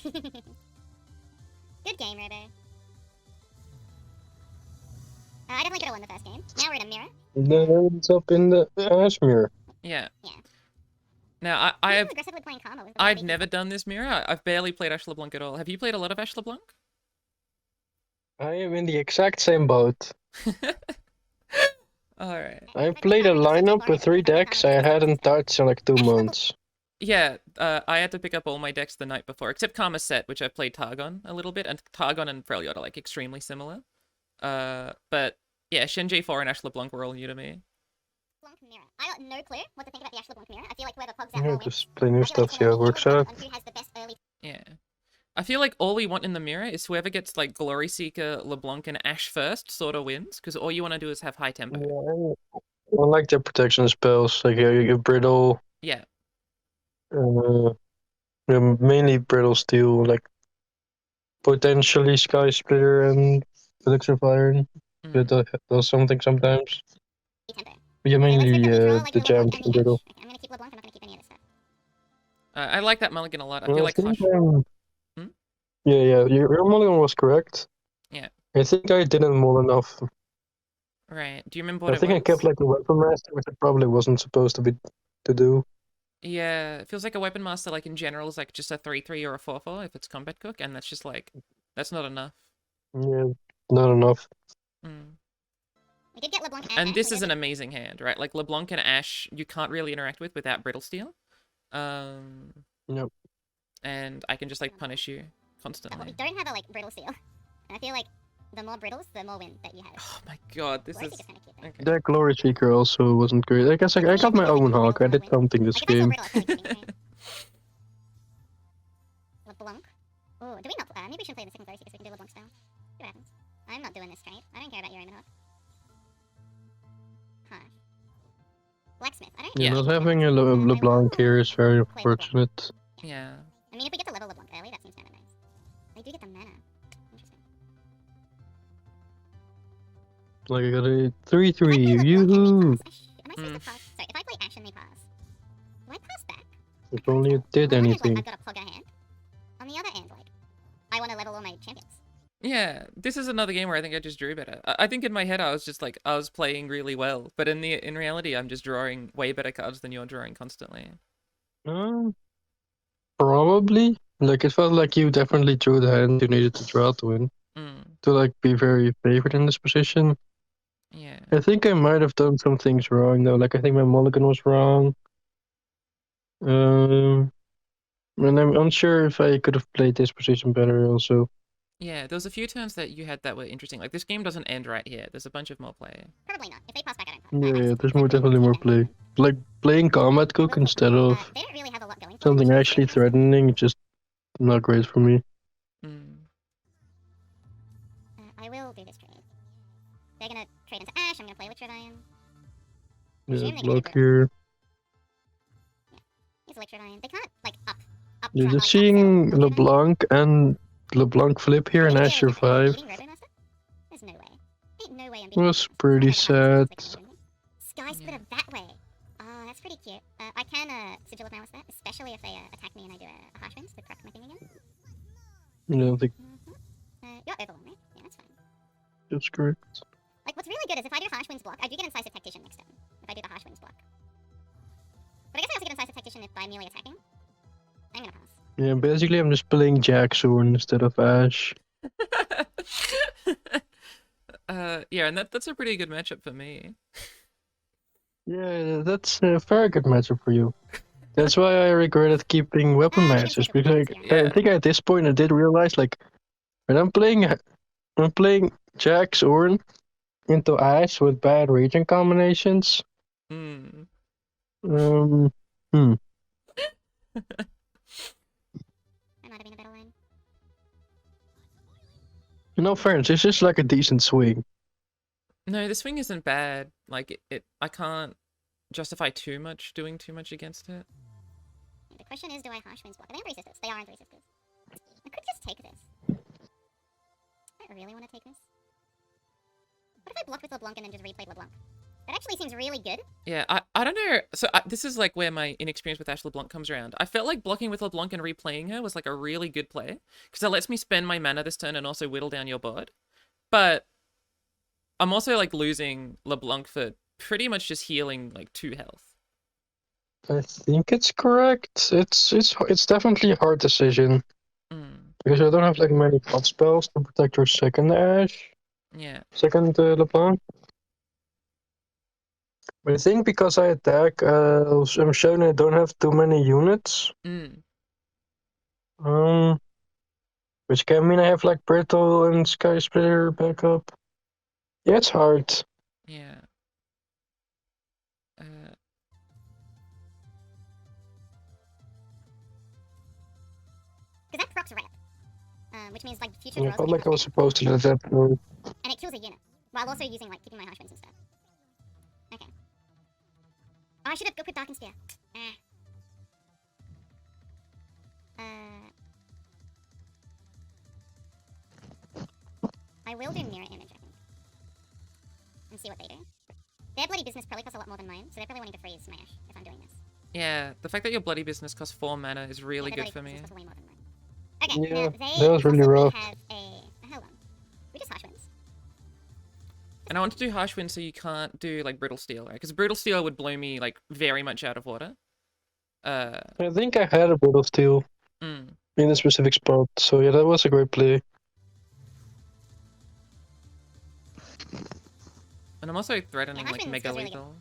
Good game, Robo. I definitely could have won the first game. Now we're in a mirror. Then it's up in the Ashe mirror. Yeah. Yeah. Now I People have aggressively playing Karma with I've never done this mirror. I've barely played Ashe LeBlanc at all. Have you played a lot of Ashe LeBlanc? I am in the exact same boat. Alright. I played a lineup with 3 decks I hadn't touched in like 2 months. Yeah, I had to pick up all my decks the night before, except Karma Set, which I've played Targon a little bit, and Targon and Freljord are like extremely similar. But yeah, Shen J4 and Ashe LeBlanc were all new to me. LeBlanc mirror. I got no clue what to think about the Ashe LeBlanc mirror. I feel like whoever pogs out Yeah, more wins. just play new I feel like stuff, it's see how it gonna works be out. on who has the best early. Yeah. I feel like all we want in the mirror is whoever gets like Glory Seeker, LeBlanc, and Ashe first sort of wins, because all you want to do is have high tempo. Yeah, I like the protection spells, like you brittle, Yeah. mainly brittle steel, like potentially Sky Splitter and Elixir of Iron. Mm. That does something sometimes. Tempo. But yeah, Okay, let's mainly rip it. Draw, like, the the LeBlanc jams and and the brittle. Ashe. Okay, I'm gonna keep LeBlanc. I'm not gonna keep any of this stuff. I like that mulligan a lot. I Well, feel like Hush. Hmm? Yeah, your mulligan was correct. Yeah. I think I didn't mull enough. Right. Do you remember what I think it I was? kept like a weapon master, which I probably wasn't supposed to do. Yeah, it feels like a weapon master, like in general, is like just a 3/3 or a 4/4 if it's combat cook, and that's just like that's not enough. Yeah, not enough. Mm. We did get LeBlanc And Ashe, this so is an amazing hand, right? Like LeBlanc and Ashe, you can't really interact with without Brittle Steel. Yep. And I can just like punish you But we constantly. don't have a like brittle steel. And I feel like the more brittles, the more win that you have. Oh my god, this Glory is Seeker's kinda cute though. okay. That Glory Seeker also wasn't great. I guess I got my own hawk. I did something this Like if I saw game. brittle, I'd probably keep it. LeBlanc. Oh, do we not? Maybe we should play the second Glory Seeker so we can do LeBlanc style. See what happens. I'm not doing this trade. I don't care about your own hawk. Huh. Blacksmith. I don't. Yeah, Yeah. not having a LeBlanc here is very unfortunate. Yeah. I mean, if we get to level LeBlanc early, that seems kind of nice. They do get the mana. Interesting. Like I got a If I play 3/3. LeBlanc and they Yoo-hoo! pass, am I supposed to pass? Sorry, if I play Ashe and they pass, do I pass back? If only it did On one hand, like, anything. I've got a plug in a hand. On the other hand, like, I want to level all my champions. Yeah, this is another game where I think I just drew better. I think in my head I was just like I was playing really well, but in reality I'm just drawing way better cards than you're drawing constantly. Probably. Like it felt like you definitely drew the hand you needed to draw to win. Mm, To like be very favored in this position. yeah. I think I might have done some things wrong though. Like I think my mulligan was wrong. And I'm unsure if I could have played this position better also. Yeah, there was a few turns that you had that were interesting. Like this game doesn't end right here. There's a bunch of more play. Probably not. If they pass back, I don't Yeah, there's definitely more play. Like playing combat cook instead of They don't really have a lot going for something them, actually threatening, just not great for me. I will do this trade. They're gonna trade into Ashe. I'm gonna play Electrodion. Yeah, Assume they're gonna block get here. Here's Electrodion. They can't like up. Yeah, just upsell seeing Electrodion. LeBlanc and LeBlanc flip here Are and we gonna Ashe do, like, am I survive beating Robomaster? There's no way. Ain't no way I'm beating was Robomaster. pretty I sad. bet Sky Splitter that way. Oh, that's pretty cute. I can sigil of malice that, especially if they attack me and I do a harsh winds to crack my thing again. I don't think You're overwhelmed, right? Yeah, that's fine. that's correct. Like, what's really good is if I do harsh winds block, I do get incisive tactician next turn. If I do the harsh winds block. But I guess I also get incisive tactician if by merely attacking. I'm gonna pass. Yeah, basically I'm just playing Jackson instead of Ashe. Yeah, and that's a pretty good matchup for me. Yeah, that's a very good matchup for you. That's why I regretted keeping weapon masters, because I think at this point I did realize, like, when I'm playing Jax Ornn into Ashe with bad region combinations. Mm. I might have been a better lane. No fairness, it's just like a decent swing. No, the swing isn't bad. Like I can't justify doing too much against it. The question is, do I harsh winds block? Are they on 3 sisters? They are on 3 sisters. I could just take this. I don't really want to take this. What if I block with LeBlanc and then just replayed LeBlanc? That actually seems really good. Yeah, I don't know. So this is like where my inexperience with Ashe LeBlanc comes around. I felt like blocking with LeBlanc and replaying her was like a really good play, because it lets me spend my mana this turn and also whittle down your board. But I'm also like losing LeBlanc for pretty much just healing like 2 health. I think it's correct. It's definitely a hard decision. Because I don't have like many pot spells to protect your second Ashe. Yeah. Second LeBlanc. But I think because I attack, I'm showing I don't have too many units. Which can mean I have like Brittle and Sky Splitter backup. Yeah, it's hard. Yeah. Because that procs rep. Which means like future I draws. felt like I was supposed to let that go. And it kills a unit. While also using like keeping my harsh winds instead. Okay. Oh, I should have go put Dark and Spear. I will do mirror image, I think. And see what they do. Their bloody business probably costs a lot more than mine, so they're probably wanting to freeze my Ashe if I'm doing this. Yeah, the fact that your bloody business costs 4 mana is really good for me. Way more than mine. Okay, Yeah, now that was really rough. have hold on. We just harsh winds. And I want to do harsh wind so you can't do like brittle steel, right? Because brittle steel would blow me like very much out of order. I think I had a Brittle Steel in a specific spot, so yeah, that was a great play. And I'm also threatening like mega lethal.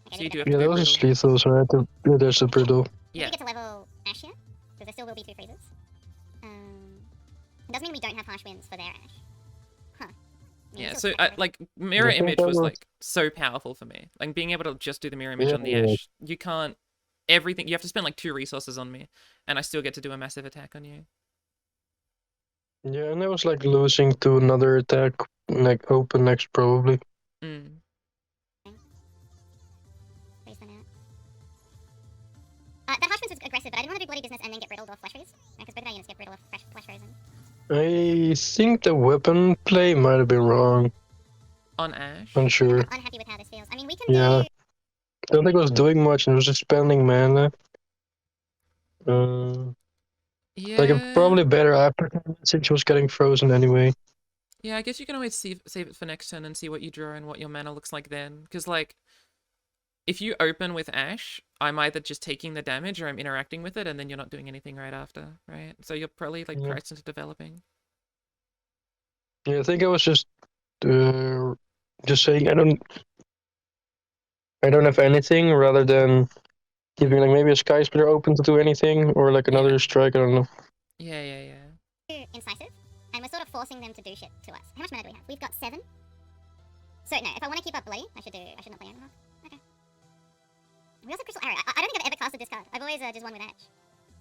Okay, So you do have Yeah, to that go was brittle. just lethal, so I had to. Yeah, there's a Brittle. Yeah. We get to level Ashe here, because there still will be 2 freezes. It doesn't mean we don't have harsh winds for their Ashe. Huh. Yeah, so like mirror image was like so powerful for me. Like being able to just do the mirror image on the Ashe. You can't everything. You have to spend like 2 resources on me, and I still get to do a massive attack on you. Yeah, and I was like losing to another attack, like open next probably. That harsh winds was aggressive, but I didn't want to do bloody business and then get riddled off flash raise. Because both of our units get riddled off flash raise. I think the weapon play might have been wrong. On Ashe? Unsure. I'm unhappy with how this feels. I mean, we can Yeah. do... I don't think it was doing much, and it was just spending mana. Yeah. Like, it's probably better after, since she was getting frozen anyway. Yeah, I guess you can always save it for next turn and see what you draw and what your mana looks like then. Because, like, if you open with Ashe, I'm either just taking the damage or I'm interacting with it, and then you're not doing anything right after, right? So you're probably, like, priced into developing. Yeah, I think I was just saying I don't have anything, rather than keeping like maybe a Sky Splitter open to do anything, or like another strike, I don't know. Yeah. Incisive, and we're sort of forcing them to do shit to us. How much mana do we have? We've got 7. So no, if I want to keep up bloody, I should not play anymore. Okay. We also have crystal arrow. I don't think I've ever casted this card. I've always just won with Ashe.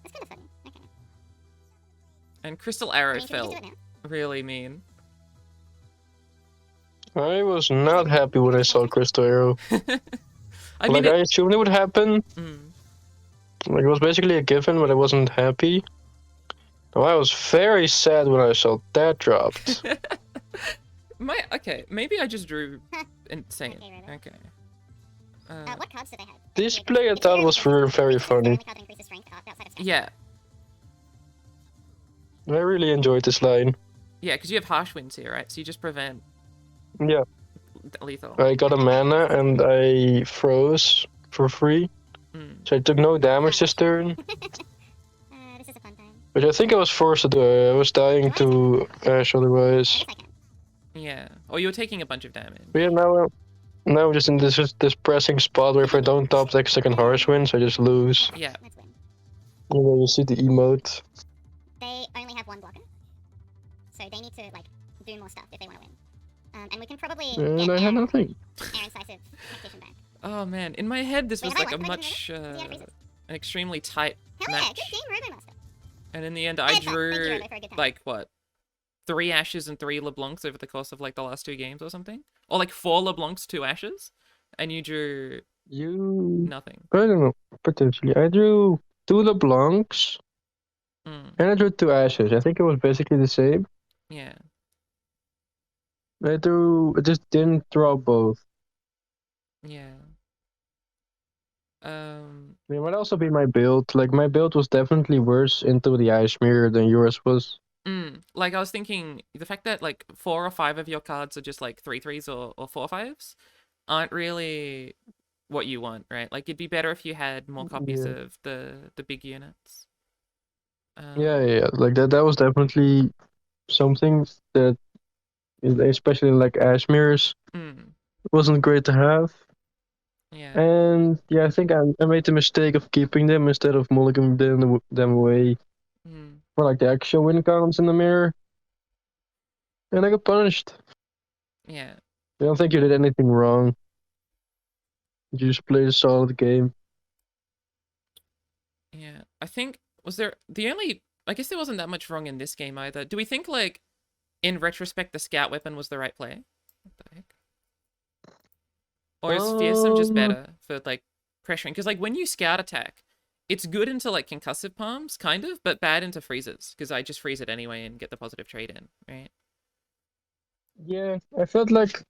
That's kind of funny. Okay. And Crystal Arrow I mean, should we just felt do it now? really mean. I was not happy when I saw Crystal Arrow. I mean, I assumed it would happen. Mm. Like, it was basically a given, but I wasn't happy. No, I was very sad when I saw that dropped. Okay, maybe I just drew insane. Okay, Robo. Okay. What cards did they have? This play I thought was very Strength is the funny. only card that increases strength outside of strength. Yeah, I really enjoyed this line. yeah, because you have harsh winds here, right? So you just prevent Yeah, lethal. I got a mana and I froze for free. Mm. So I took no damage this turn. This is a fun time. Which I think I was forced to do. I was dying to Ashe I otherwise. guess I can. Yeah. Or you're taking a bunch of damage. But yeah, now I'm just in this pressing spot where if I don't top deck second harsh winds, I just lose. Yeah. Let's win. And then you see the emote. They only have one blocker, so they need to like do more stuff if they want to win. And we can probably And get I had nothing. Aaron Incisive tactician back. Oh man, in my head this Wait, was have I like a won? Have I just much, won it? Does he have freezes? an extremely tight Hell yeah, match. good game, Robomaster. And in the end, I I had fun. Thank you, drew Robo, for a good time. like what, 3 Ashes and 3 LeBlancs over the course of like the last 2 games or something, or like 4 LeBlancs, 2 Ashes, and you drew You. nothing. I don't know. Potentially. I drew 2 LeBlancs Mm. and I drew 2 Ashes. I think it was basically the same. Yeah. I just didn't draw both. Yeah. It might also be my build. Like, my build was definitely worse into the Ice Mirror than yours was. Like I was thinking, the fact that like 4 or 5 of your cards are just like 3/3s or 4/5s aren't really what you want, right? Like it'd be better if you had more copies Yeah. of the big units. Yeah. Like, that was definitely something that, especially in, like, Ash Mirrors, wasn't great to have. Yeah. And yeah, I think I made the mistake of keeping them instead of mulliganing them away for like the actual win counts in the mirror. And I got punished. Yeah. I don't think you did anything wrong. You just played a solid game. Yeah. I think I guess there wasn't that much wrong in this game either. Do we think like in retrospect the scout weapon was the right play? What the heck? Or is fearsome just better for like pressuring? Because like when you scout attack, it's good into like concussive palms, kind of, but bad into freezes, because I just freeze it anyway and get the positive trade in, right? Yeah, I felt like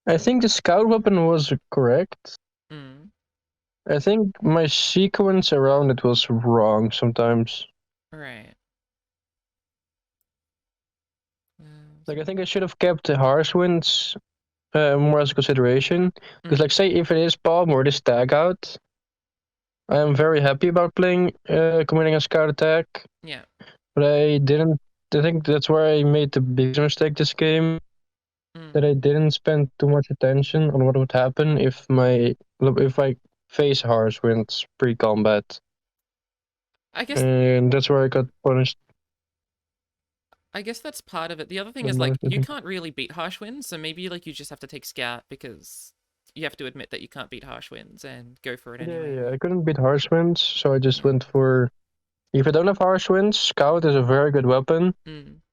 I think the scout weapon was correct. I think my sequence around it was wrong sometimes. Right. Like, I think I should have kept the harsh winds more as a consideration. Because, like, say if it is palm or this tag out, I am very happy about committing a scout attack. Yeah. But I think that's where I made the biggest mistake this game. That I didn't spend too much attention on what would happen if I face harsh winds pre-combat. I guess. And that's where I got punished. I guess that's part of it. The other thing is like you can't really beat harsh winds, so maybe like you just have to take scout because you have to admit that you can't beat harsh winds and go for it anyway. Yeah, I couldn't beat harsh winds, so I just went for. If I don't have harsh winds, scout is a very good weapon.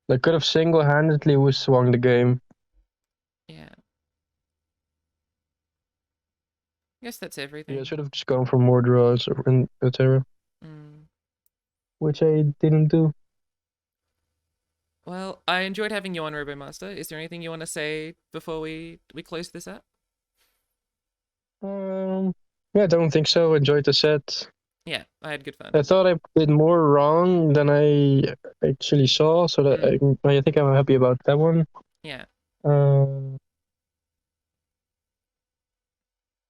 I could have single-handedly swung the game. Yeah. I guess that's everything. Yeah, I should have just gone for more draws and etc. Which I didn't do. Well, I enjoyed having you on, Robomaster. Is there anything you want to say before we close this up? Yeah, I don't think so. Enjoyed the set. Yeah, I had good fun. I thought I did more wrong than I actually saw, so that I think I'm happy about that one. Yeah.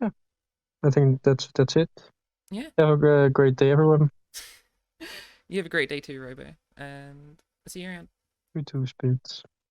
Yeah, I think that's it. Yeah. Have a great day, everyone. You have a great day too, Robo, and I'll see you around. You too, Spidz.